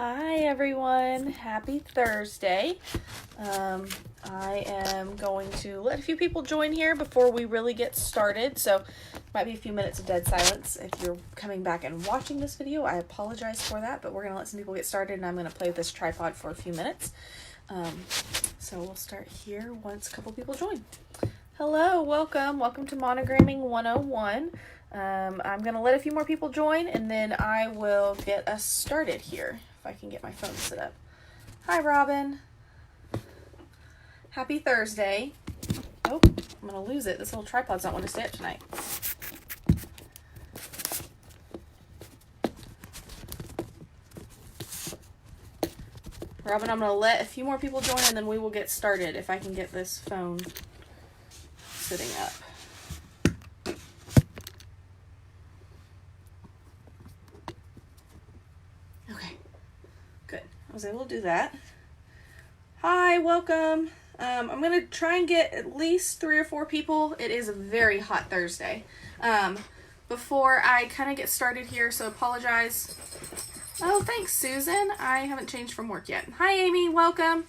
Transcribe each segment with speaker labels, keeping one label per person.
Speaker 1: Hi everyone, happy Thursday. I am going to let a few people join here before we really get started, so might be a few minutes of dead silence. If you're coming back and watching this video, I apologize for that, but we're going to let some people get started and I'm going to play with this tripod for a few minutes. So we'll start here once a couple people join. Hello, welcome to Monogramming 101. I'm going to let a few more people join and then I will get us started here. If I can get my phone set up. Hi, Robin. Happy Thursday. Oh, I'm going to lose it. This little tripod's not want to stay up tonight. Robin, I'm going to let a few more people join and then we will get started if I can get this phone sitting up. I was able to do that. Hi, welcome. I'm going to try and get at least 3 or 4 people. It is a very hot Thursday. Before I kind of get started here, so apologize. Oh, thanks, Susan. I haven't changed from work yet. Hi, Amy. Welcome.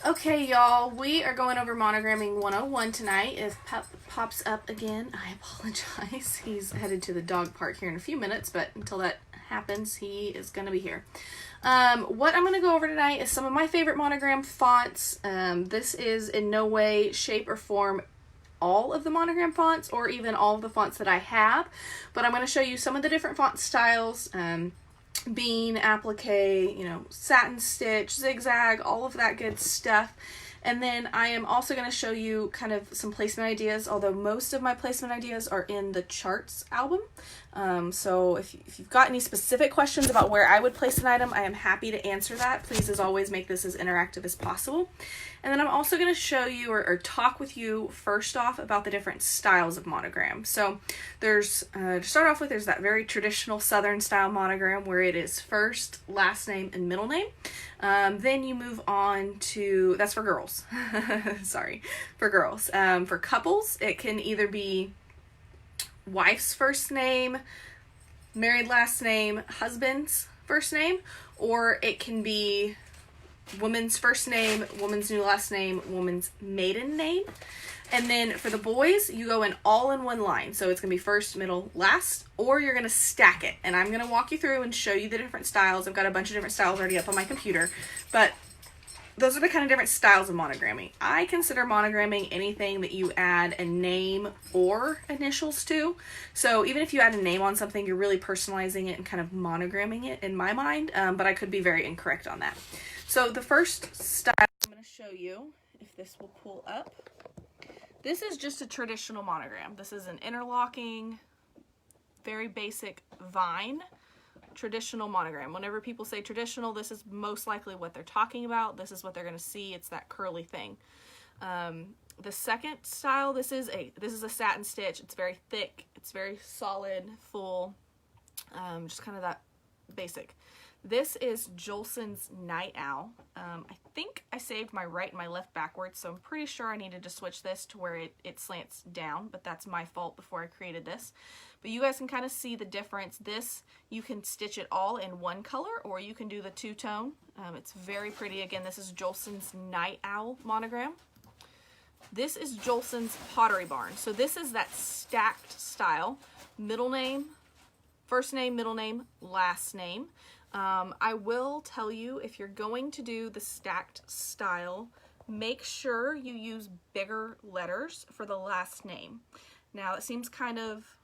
Speaker 1: Okay, y'all. We are going over Monogramming 101 tonight. If Pup pops up again, I apologize. He's headed to the dog park here in a few minutes, but until that happens, he is going to be here. What I'm going to go over tonight is some of my favorite monogram fonts. This is in no way, shape, or form all of the monogram fonts or even all of the fonts that I have, but I'm going to show you some of the different font styles, Bean, Applique, Satin Stitch, Zigzag, all of that good stuff. And then I am also going to show you kind of some placement ideas, although most of my placement ideas are in the charts album. So if you've got any specific questions about where I would place an item, I am happy to answer that. Please, as always, make this as interactive as possible. And then I'm also going to show you or talk with you first off about the different styles of monogram. So there's, to start off with, there's that very traditional Southern style monogram where it is first, last name, and middle name. Then you move on to, that's for girls, sorry, for girls. For couples, it can either be wife's first name, married last name, husband's first name, or it can be woman's first name, woman's new last name, woman's maiden name. And then for the boys, you go in all in one line. So it's going to be first, middle, last, or you're going to stack it. And I'm going to walk you through and show you the different styles. I've got a bunch of different styles already up on my computer, but those are the kind of different styles of monogramming. I consider monogramming anything that you add a name or initials to. So even if you add a name on something, you're really personalizing it and kind of monogramming it in my mind, but I could be very incorrect on that. So the first style I'm going to show you, if this will pull up, this is just a traditional monogram. This is an interlocking, very basic vine traditional monogram. Whenever people say traditional, this is most likely what they're talking about. This is what they're going to see. It's that curly thing. The second style, this is a satin stitch. It's very thick. It's very solid, full, just kind of that basic. This is Jolson's Night Owl. I think I saved my right and my left backwards, so I'm pretty sure I needed to switch this to where it slants down, but that's my fault before I created this. But you guys can kind of see the difference. This, you can stitch it all in one color, or you can do the two-tone. It's very pretty. Again, this is Jolson's Night Owl monogram. This is Jolson's Pottery Barn. So this is that stacked style. Middle name, first name, middle name, last name. I will tell you, if you're going to do the stacked style, make sure you use bigger letters for the last name. Now, it seems kind of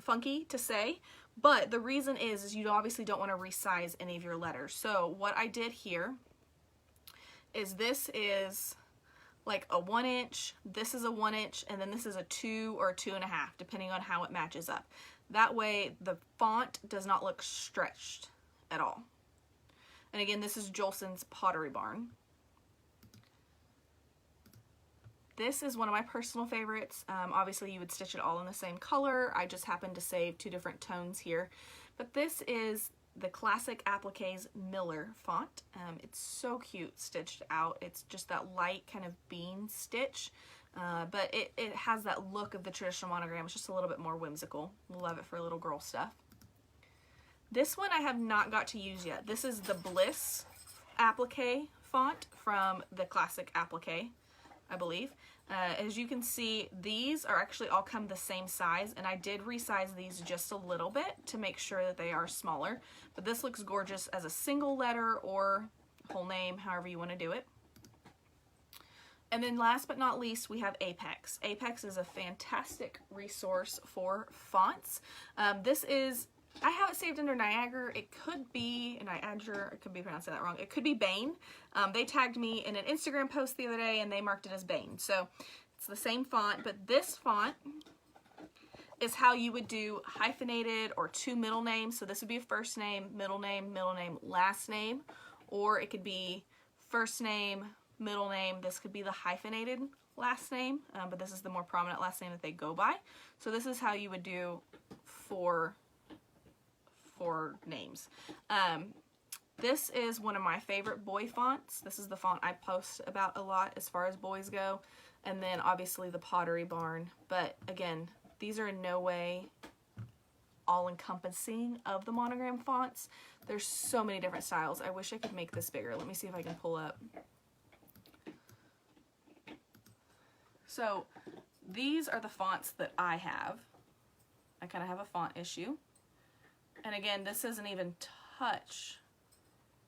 Speaker 1: funky to say, but the reason is you obviously don't want to resize any of your letters. So what I did here is this is like a 1 inch, this is a 1 inch, and then this is a 2 or 2.5, depending on how it matches up. That way the font does not look stretched at all. And again, this is Jolson's Pottery Barn. This is one of my personal favorites. Obviously you would stitch it all in the same color. I just happened to save 2 different tones here. But this is the classic Applique's Miller font. It's so cute stitched out. It's just that light kind of bean stitch. But it has that look of the traditional monogram. It's just a little bit more whimsical. Love it for little girl stuff. This one I have not got to use yet. This is the Bliss Applique font from the classic Applique, I believe. As you can see, these are actually all come the same size, and I did resize these just a little bit to make sure that they are smaller. But this looks gorgeous as a single letter or whole name, however you want to do it. And then last but not least, we have Apex. Apex is a fantastic resource for fonts. This is, I have it saved under Niagara. It could be Niagara. It could be pronouncing that wrong. It could be Bane. They tagged me in an Instagram post the other day and they marked it as Bane. So it's the same font, but this font is how you would do hyphenated or two middle names. So this would be a first name, middle name, last name, or it could be first name, middle name. This could be the hyphenated last name, but this is the more prominent last name that they go by. So this is how you would do for names. This is one of my favorite boy fonts. This is the font I post about a lot as far as boys go. And then obviously the Pottery Barn. But again, these are in no way all-encompassing of the Monogram fonts. There's so many different styles. I wish I could make this bigger. Let me see if I can pull up. So these are the fonts that I have. I kind of have a font issue. And again, this doesn't even touch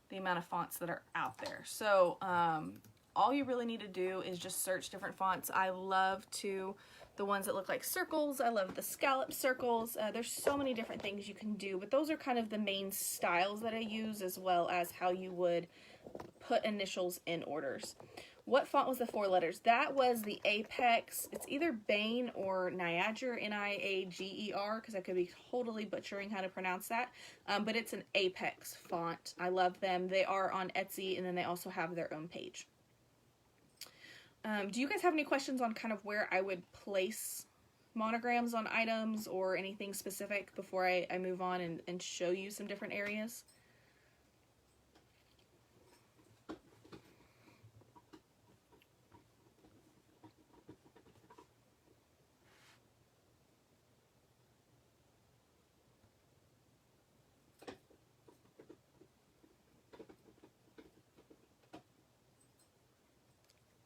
Speaker 1: the amount of fonts that are out there. So all you really need to do is just search different fonts. I love the ones that look like circles. I love the scallop circles. There's so many different things you can do, but those are kind of the main styles that I use, as well as how you would put initials in orders. What font was the 4 letters? That was the Apex. It's either Bane or Niagara, Niager, because I could be totally butchering how to pronounce that. But it's an Apex font. I love them. They are on Etsy, and then they also have their own page. Do you guys have any questions on kind of where I would place monograms on items or anything specific before I move on and show you some different areas?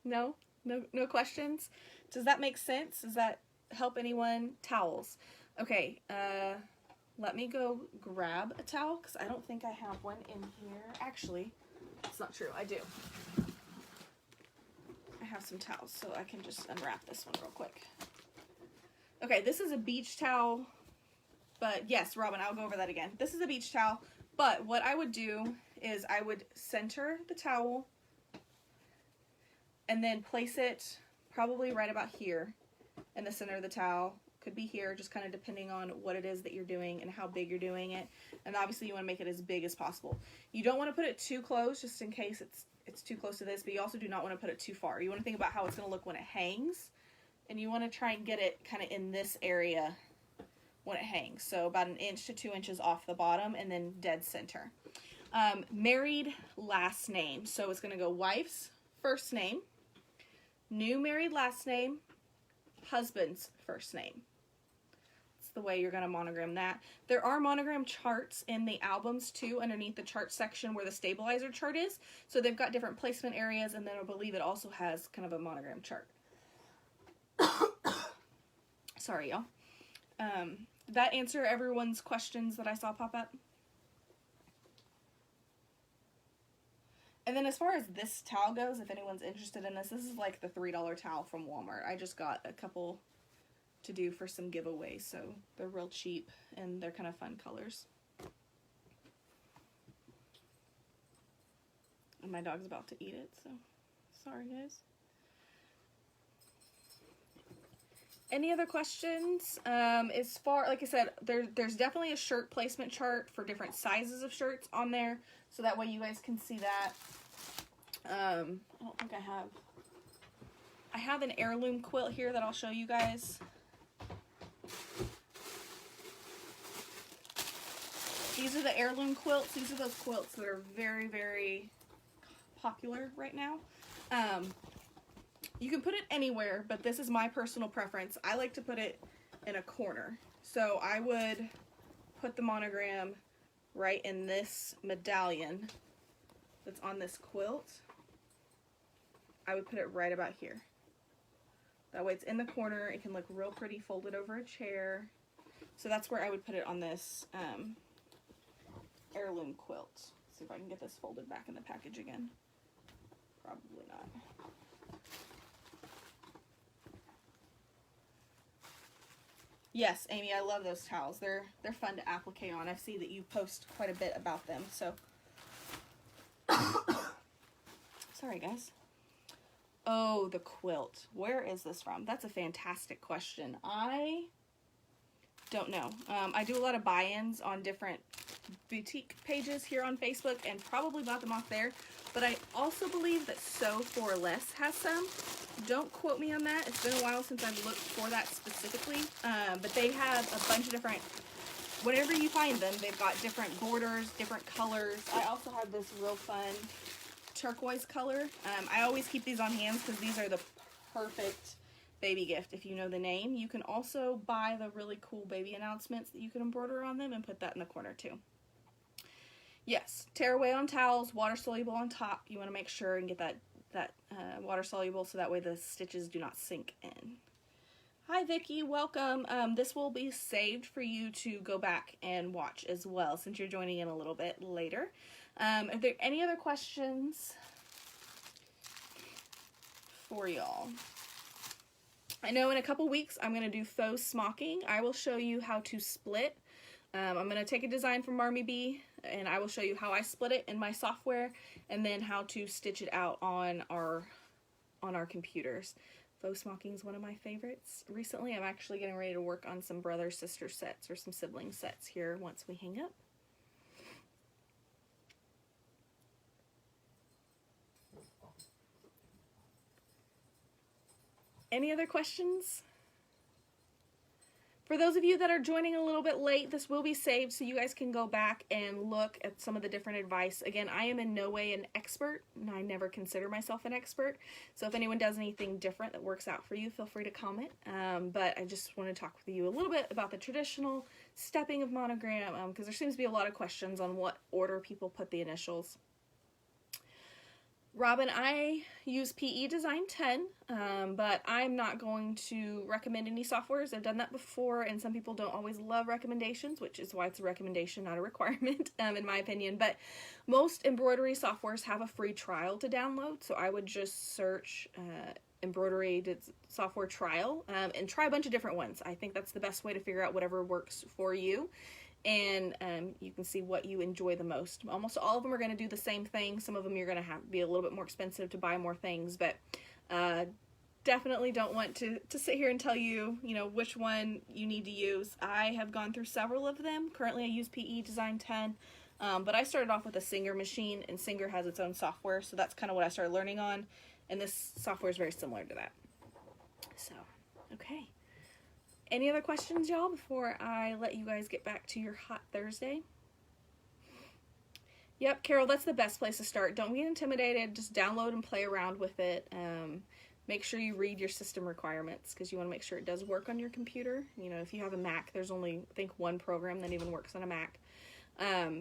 Speaker 1: No? No questions? Does that make sense? Does that help anyone? Towels. Okay, let me go grab a towel, because I don't think I have one in here. Actually, it's not true. I do. I have some towels, so I can just unwrap this one real quick. Okay, this is a beach towel, but yes, Robin, I'll go over that again. This is a beach towel, but what I would do is I would center the towel and then place it probably right about here in the center of the towel. Could be here, just kind of depending on what it is that you're doing and how big you're doing it. And obviously you want to make it as big as possible. You don't want to put it too close, just in case it's too close to this, but you also do not want to put it too far. You want to think about how it's going to look when it hangs, and you want to try and get it kind of in this area when it hangs. So about 1 inch to 2 inches off the bottom, and then dead center. Married last name. So it's going to go wife's first name, new married last name, husband's first name. That's the way you're going to monogram that. There are monogram charts in the albums too, underneath the chart section where the stabilizer chart is. So they've got different placement areas, and then I believe it also has kind of a monogram chart. Sorry, y'all. Did that answer everyone's questions that I saw pop up? And then as far as this towel goes, if anyone's interested in this, this is like the $3 towel from Walmart. I just got a couple to do for some giveaways, so they're real cheap and they're kind of fun colors. And my dog's about to eat it, so sorry guys. Any other questions? As far, like I said, there's definitely a shirt placement chart for different sizes of shirts on there, so that way you guys can see that. I don't think I have an heirloom quilt here that I'll show you guys. These are the heirloom quilts. These are those quilts that are very, very popular right now. You can put it anywhere, but this is my personal preference. I like to put it in a corner. So I would put the monogram right in this medallion that's on this quilt, I would put it right about here. That way it's in the corner, it can look real pretty folded over a chair. So that's where I would put it on this heirloom quilt. Let's see if I can get this folded back in the package again. Probably not. Yes, Amy, I love those towels. They're fun to applique on. I see that you post quite a bit about them, so. Sorry, guys. Oh, the quilt. Where is this from? That's a fantastic question. I don't know. I do a lot of buy-ins on different boutique pages here on Facebook and probably bought them off there, but I also believe that Sew for Less has some. Don't quote me on that. It's been a while since I've looked for that specifically, but they have a bunch of different, whenever you find them, they've got different borders, different colors. I also have this real fun turquoise color. I always keep these on hand because these are the perfect baby gift if you know the name. You can also buy the really cool baby announcements that you can embroider on them and put that in the corner too. Yes, tear away on towels, water soluble on top. You want to make sure and get that water soluble so that way the stitches do not sink in. Hi Vicki, welcome. This will be saved for you to go back and watch as well since you're joining in a little bit later. Are there any other questions for y'all? I know in a couple weeks I'm going to do faux smocking. I will show you how to split. I'm going to take a design from Marmy Bee and I will show you how I split it in my software and then how to stitch it out on our computers. Faux smocking is one of my favorites. Recently I'm actually getting ready to work on some brother-sister sets or some sibling sets here once we hang up. Any other questions? For those of you that are joining a little bit late, this will be saved so you guys can go back and look at some of the different advice. Again, I am in no way an expert, and I never consider myself an expert. So if anyone does anything different that works out for you, feel free to comment. But I just want to talk with you a little bit about the traditional stepping of monogram, because there seems to be a lot of questions on what order people put the initials. Robin, I use PE Design 10, but I'm not going to recommend any softwares. I've done that before, and some people don't always love recommendations, which is why it's a recommendation, not a requirement, in my opinion. But most embroidery softwares have a free trial to download, so I would just search embroidery software trial and try a bunch of different ones. I think that's the best way to figure out whatever works for you. And you can see what you enjoy the most. Almost all of them are going to do the same thing. Some of them you're going to have to be a little bit more expensive to buy more things, but definitely don't want to sit here and tell you, which one you need to use. I have gone through several of them. Currently I use PE Design 10, but I started off with a Singer machine, and Singer has its own software, so that's kind of what I started learning on, and this software is very similar to that. So, okay. Any other questions, y'all, before I let you guys get back to your hot Thursday? Yep, Carol, that's the best place to start. Don't get intimidated. Just download and play around with it. Make sure you read your system requirements because you want to make sure it does work on your computer. If you have a Mac, there's only, I think, one program that even works on a Mac.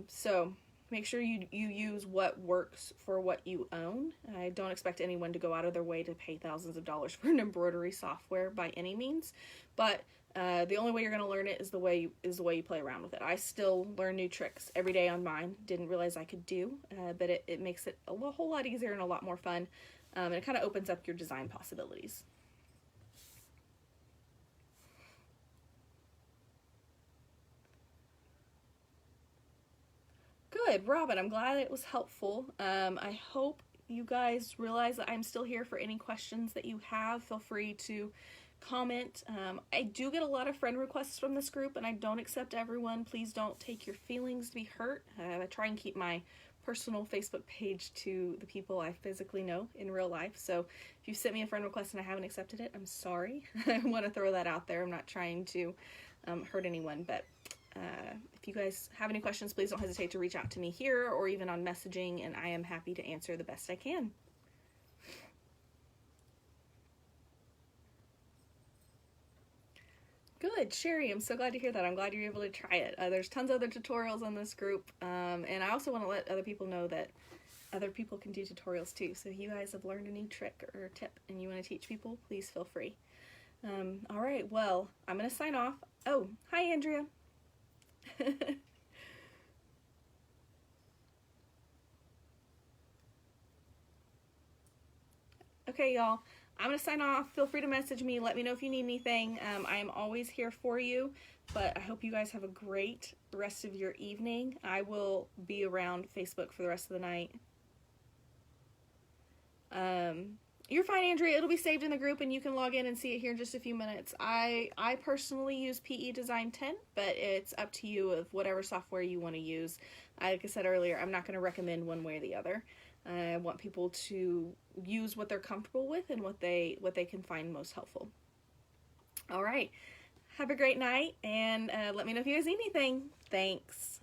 Speaker 1: So make sure you use what works for what you own. I don't expect anyone to go out of their way to pay thousands of dollars for an embroidery software by any means, but the only way you're going to learn it is the way you play around with it. I still learn new tricks every day on mine. Didn't realize I could do, but it makes it a whole lot easier and a lot more fun, and it kind of opens up your design possibilities. Good, Robin, I'm glad it was helpful. I hope you guys realize that I'm still here for any questions that you have. Feel free to comment. I do get a lot of friend requests from this group, and I don't accept everyone. Please don't take your feelings to be hurt. I try and keep my personal Facebook page to the people I physically know in real life. So if you sent me a friend request and I haven't accepted it, I'm sorry. I want to throw that out there. I'm not trying to hurt anyone, but if you guys have any questions, please don't hesitate to reach out to me here or even on messaging, and I am happy to answer the best I can. Good. Good, Sherry, I'm so glad to hear that. I'm glad you're able to try it. There's tons of other tutorials on this group, and I also want to let other people know that other people can do tutorials too. So if you guys have learned a new trick or tip and you want to teach people, please feel free. All right, well, I'm going to sign off. Oh, hi, Andrea. Okay, y'all, I'm going to sign off. Feel free to message me. Let me know if you need anything. I am always here for you, but I hope you guys have a great rest of your evening. I will be around Facebook for the rest of the night. You're fine, Andrea. It'll be saved in the group and you can log in and see it here in just a few minutes. I personally use PE Design 10, but it's up to you of whatever software you want to use. Like I said earlier, I'm not going to recommend one way or the other. I want people to use what they're comfortable with and what they can find most helpful. All right. Have a great night, and let me know if you guys need anything. Thanks.